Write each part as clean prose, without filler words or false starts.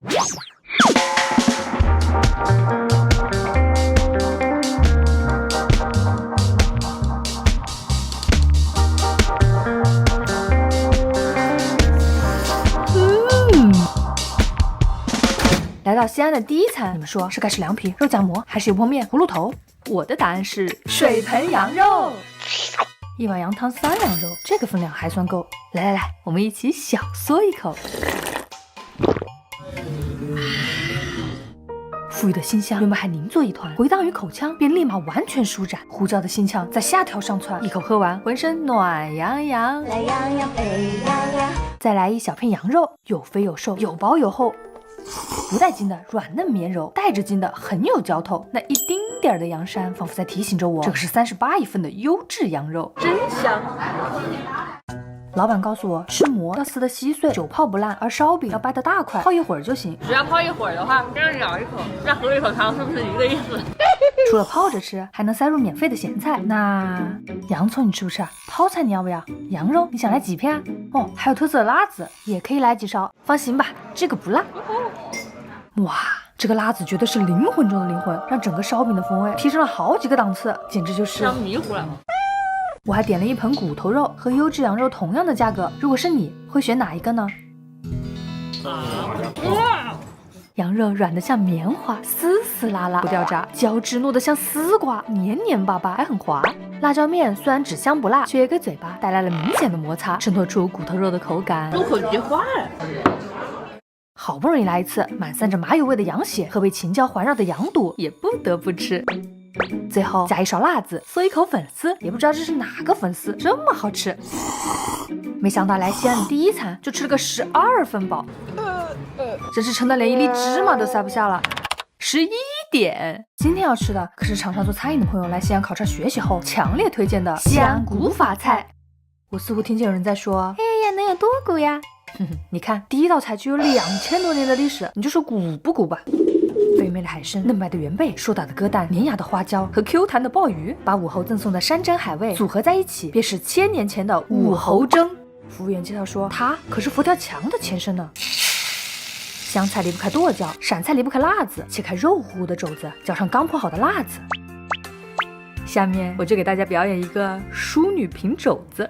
来到西安的第一餐，你们说是该吃凉皮、肉夹馍，还是油泼面、葫芦头？我的答案是水盆羊肉。一碗羊汤3两肉，这个分量还算够。来，我们一起小嗦一口。馥郁的馨香原本还凝作一团，回荡于口腔，便立马完全舒展。胡椒的辛呛在下条上窜，一口喝完，浑身暖洋洋。来洋洋北洋洋。再来一小片羊肉，有肥有瘦，有薄有厚。不带筋的软嫩绵柔，带着筋的很有嚼头。那一丁点儿的羊膻，仿佛在提醒着我，这个是38一份的优质羊肉，真香。老板告诉我，吃馍要撕得稀碎，久泡不烂，而烧饼要掰得大块，泡一会儿就行。只要泡一会儿的话，这样咬一口，再喝一口汤，是不是一个意思？除了泡着吃，还能塞入免费的咸菜。那洋葱你吃不吃？泡菜你要不要？羊肉你想来几片？哦，还有特色的辣子，也可以来几勺。放心吧，这个不辣。哇，这个辣子绝对是灵魂中的灵魂，让整个烧饼的风味提升了好几个档次，简直就是香迷糊了。我还点了一盆骨头肉，和优质羊肉同样的价格，如果是你会选哪一个呢？羊肉软得像棉花，丝丝拉拉不掉渣，胶质糯得像丝瓜，黏黏巴巴还很滑。辣椒面虽然只香不辣，却也给嘴巴带来了明显的摩擦，衬托出骨头肉的口感，入口即化了。好不容易来一次满散着麻油味的羊血和被秦椒环绕的羊肚，也不得不吃。最后加一勺辣子，嗦一口粉丝，也不知道这是哪个粉丝，这么好吃。没想到来西安的第一餐就吃了个12分饱，真是撑得连一粒芝麻都塞不下了。11点，今天要吃的可是常常做餐饮的朋友来西安考察学习后强烈推荐的西安古法菜。我似乎听见有人在说，哎呀，能有多古呀？你看，第一道菜就有2000多年的历史，你就说古不古吧？肥美的海参、嫩白的元贝、硕大的鸽蛋、粘牙的花椒和 Q 弹的鲍鱼，把武侯赠送的山珍海味组合在一起，便是1000年前的武侯蒸。服务员介绍说，它可是佛跳墙的前身呢。湘菜离不开剁椒，陕菜离不开辣子，切开肉乎乎的肘子，浇上刚破好的辣子。下面我就给大家表演一个淑女品肘子。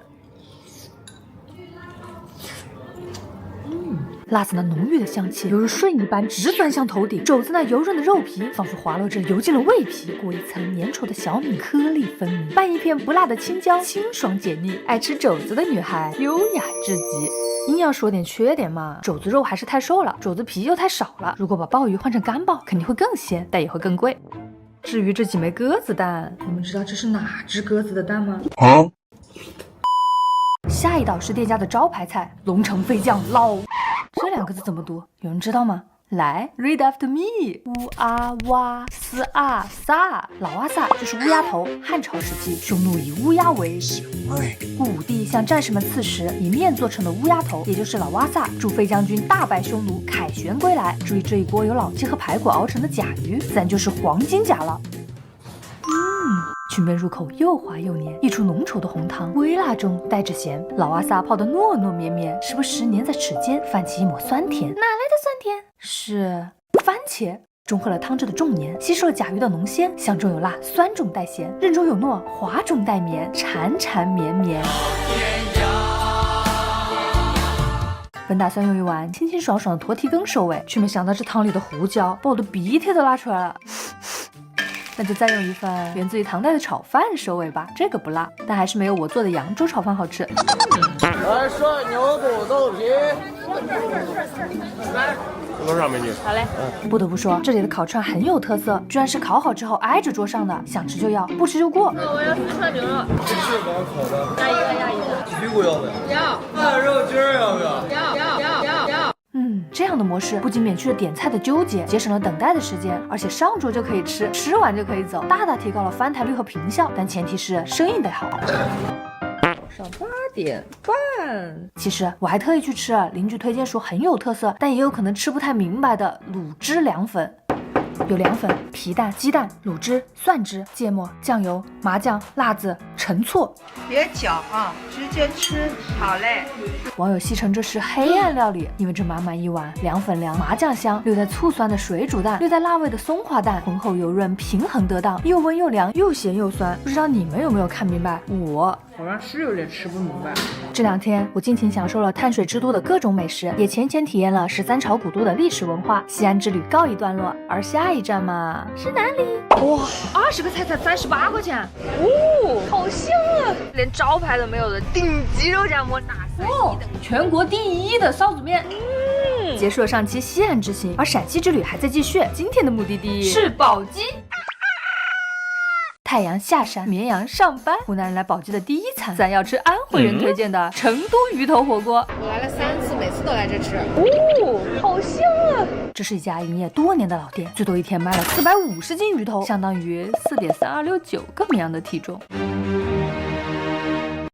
辣子那浓郁的香气犹如顺一般直钻向头顶，肘子那油润的肉皮仿佛滑落着游进了胃皮，裹一层粘稠的小米，颗粒分明，拌一片不辣的青椒，清爽解腻。爱吃肘子的女孩优雅至极。硬要说点缺点嘛，肘子肉还是太瘦了，肘子皮又太少了。如果把鲍鱼换成干鲍，肯定会更鲜，但也会更贵。至于这几枚鸽子蛋，你们知道这是哪只鸽子的蛋吗？下一道是店家的招牌菜龙城飞酱捞，这2个字怎么读？有人知道吗？来 ，read after me。乌阿哇斯阿萨，老阿萨就是乌鸦头。汉朝时期，匈奴以乌鸦为神位，故武帝向战士们赐食以面做成的乌鸦头，也就是老阿萨，祝飞将军大败匈奴，凯旋归来。注意这一锅由老鸡和排骨熬成的甲鱼，自然就是黄金甲了。曲面入口，又滑又黏，溢出浓稠的红汤，微辣中带着咸。老阿萨泡得糯糯绵绵，时不时粘在齿间，泛起一抹酸甜。哪来的酸甜？是番茄，中和了汤汁的重黏，吸收了甲鱼的浓鲜，香中有辣，酸中带咸，韧中有糯，滑中带绵，缠缠绵绵。本打算用一碗清清爽爽的驼蹄羹收尾，却没想到这汤里的胡椒把我的鼻涕都拉出来了。那就再用一份源自于唐代的炒饭收尾吧，这个不辣，但还是没有我做的扬州炒饭好吃。来涮牛肚豆皮，来，多少美女？好嘞。不得不说，这里的烤串很有特色，居然是烤好之后挨着桌上的，想吃就要，不吃就过。我要四串牛肉。鸡翅膀烤的，要一个。鱼骨要不要？要。那肉筋儿要不要？要。这样的模式不仅免去了点菜的纠结，节省了等待的时间，而且上桌就可以吃，吃完就可以走，大大提高了翻台率和评效。但前提是生意得好。上8点半。其实我还特意去吃了邻居推荐说很有特色，但也有可能吃不太明白的卤汁凉粉。有凉粉、皮蛋、鸡蛋、卤汁、蒜汁、芥末、酱油、麻酱、辣子、陈醋。别搅啊，直接吃。好嘞。网友戏称这是黑暗料理，因为这满满一碗凉粉凉、麻酱香、略带醋酸的水煮蛋、略带辣味的松花蛋，浑厚油润，平衡得当，又温又凉，又咸又酸。不知道你们有没有看明白？我好像是有点吃不明白。这2天，我尽情享受了碳水之都的各种美食，也浅浅体验了13朝古都的历史文化。西安之旅告一段落，而下一站嘛是哪里？哇，20个菜才38块钱，哦，好香啊！连招牌都没有的顶级肉夹馍，哪哦，全国第1的臊子面。结束了上期西安之行，而陕西之旅还在继续。今天的目的地是宝鸡。太阳下山，绵阳上班。湖南人来宝鸡的第一餐，自然要吃安徽人推荐的成都鱼头火锅。我来了3次，每次都来这吃。哦，好香啊！这是一家营业多年的老店，最多一天卖了450斤鱼头，相当于4.3269个绵阳的体重。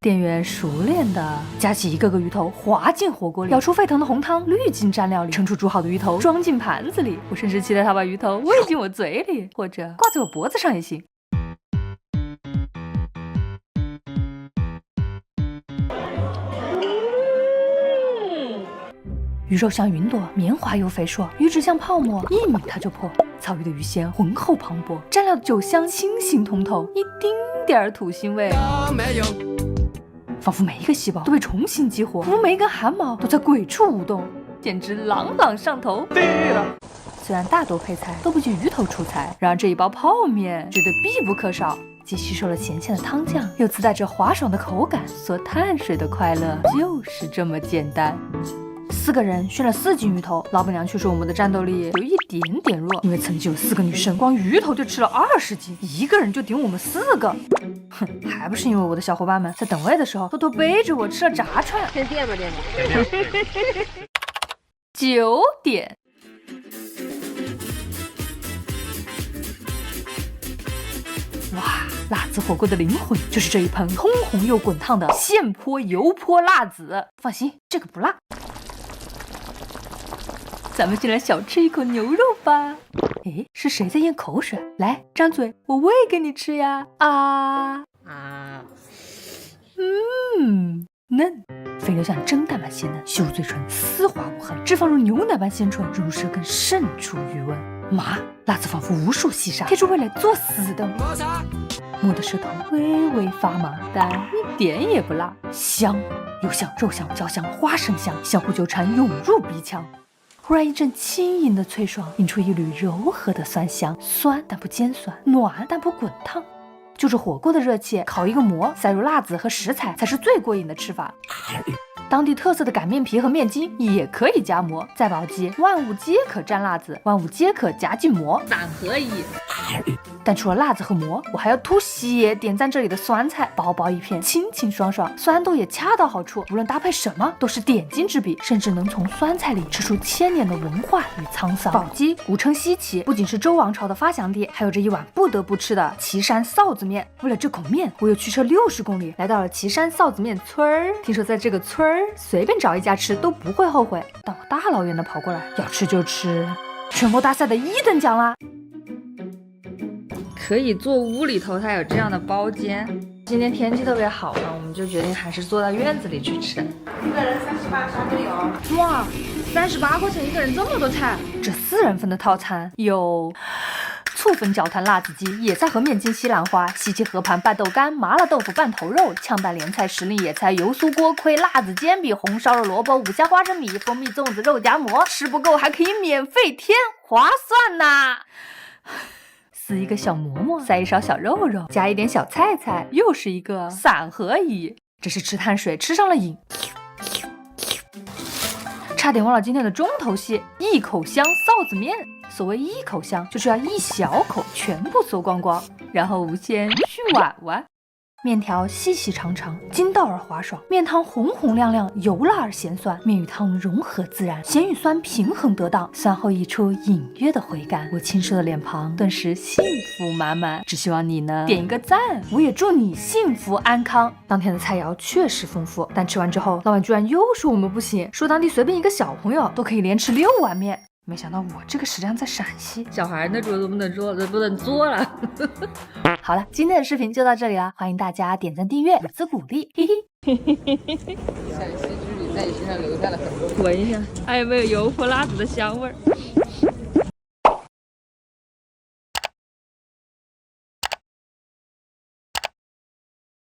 店员熟练的夹起一个个鱼头，滑进火锅里，舀出沸腾的红汤，滤进蘸料里，盛出煮好的鱼头，装进盘子里。我甚至期待他把鱼头喂进我嘴里，或者挂在我脖子上也行。鱼肉像云朵，绵滑又肥硕；鱼脂像泡沫，1抿它就破。草鱼的鱼鲜浑厚磅礴，蘸料的酒香清新通透，一丁点儿土腥味仿佛每一个细胞都被重新激活，仿佛每一根汗毛都在鬼畜舞动，简直朗朗上头。对了，虽然大多配菜都不及鱼头出彩，然而这一包泡面绝对必不可少。既吸收了咸咸的汤酱，又自带着滑爽的口感，嗦碳水的快乐就是这么简单。4个人炫了4斤鱼头，老板娘却说我们的战斗力有一点点弱，因为曾经有4个女生光鱼头就吃了20斤，一个人就顶我们4个。哼，还不是因为我的小伙伴们在等位的时候偷偷背着我吃了炸串。先垫吧垫吧。9点。哇，辣子火锅的灵魂就是这一盆通红又滚烫的现泼油泼辣子。放心，这个不辣。咱们先来小吃一口牛肉吧。诶，是谁在咽口水？来，张嘴，我喂给你吃呀！啊，嫩，肥牛像蒸蛋般鲜嫩，秀嘴唇丝滑无痕，脂肪如牛奶般鲜醇，入舌根渗出余温。麻，辣子仿佛无数细沙贴出味蕾作死的摩擦，摸的舌头微微发麻，但一点也不辣。香，油香、肉香、椒香、花生香相互纠缠，涌入鼻腔。忽然一阵轻盈的脆爽，引出一缕柔和的酸香，酸但不尖酸，暖但不滚烫。就着火锅的热气，烤一个馍，塞入辣子和食材，才是最过瘾的吃法。当地特色的擀面皮和面筋也可以夹馍，在宝鸡万物皆可蘸辣子，万物皆可夹进馍，3合一。但除了辣子和馍，我还要吐血点赞这里的酸菜，薄薄一片，清清爽爽，酸度也恰到好处，无论搭配什么都是点睛之笔，甚至能从酸菜里吃出1000年的文化与沧桑。宝鸡古称西岐，不仅是周王朝的发祥地，还有着一碗不得不吃的岐山臊子面。为了这口面，我又驱车60公里来到了岐山臊子面村儿。听说在这个村儿随便找一家吃都不会后悔，但我大老远的跑过来，要吃就吃全国大赛的1等奖啦！可以坐屋里头，它有这样的包间。今天天气特别好嘛，我们就决定还是坐到院子里去吃。一个人38，啥都有。哇，38块钱一个人，这么多菜！这4人份的套餐有醋粉搅团辣子鸡、野菜和面筋西兰花、西岐河盘拌豆干、麻辣豆腐拌头肉、炝拌莲菜、时令野菜、油酥锅盔、辣子煎饼、红烧肉萝卜、五香花生米、蜂蜜粽子、肉夹馍，吃不够还可以免费添，划算呐！撕一个小馍馍，塞一勺小肉肉，加一点小菜菜，又是一个3合一。这是吃碳水吃上了瘾，差点忘了今天的重头戏——一口香臊子面。所谓一口香，就是要一小口全部嗦光光，然后无限续碗碗。面条细细长长，筋道而滑爽，面汤红红亮亮，油辣而咸酸，面与汤融合自然，咸与酸平衡得当，酸后溢出隐约的回甘。我清瘦的脸庞顿时幸福满满，只希望你呢点一个赞，我也祝你幸福安康。当天的菜肴确实丰富，但吃完之后，老板居然又说我们不行，说当地随便一个小朋友都可以连吃6碗面。没想到我这个食量在陕西。小孩那桌子不能坐，不能坐了。好了，今天的视频就到这里了，欢迎大家点赞订阅，以资鼓励，嘿嘿。陕西之旅在你身上留下了很多。闻一下，还有没有油泼辣子的香味儿？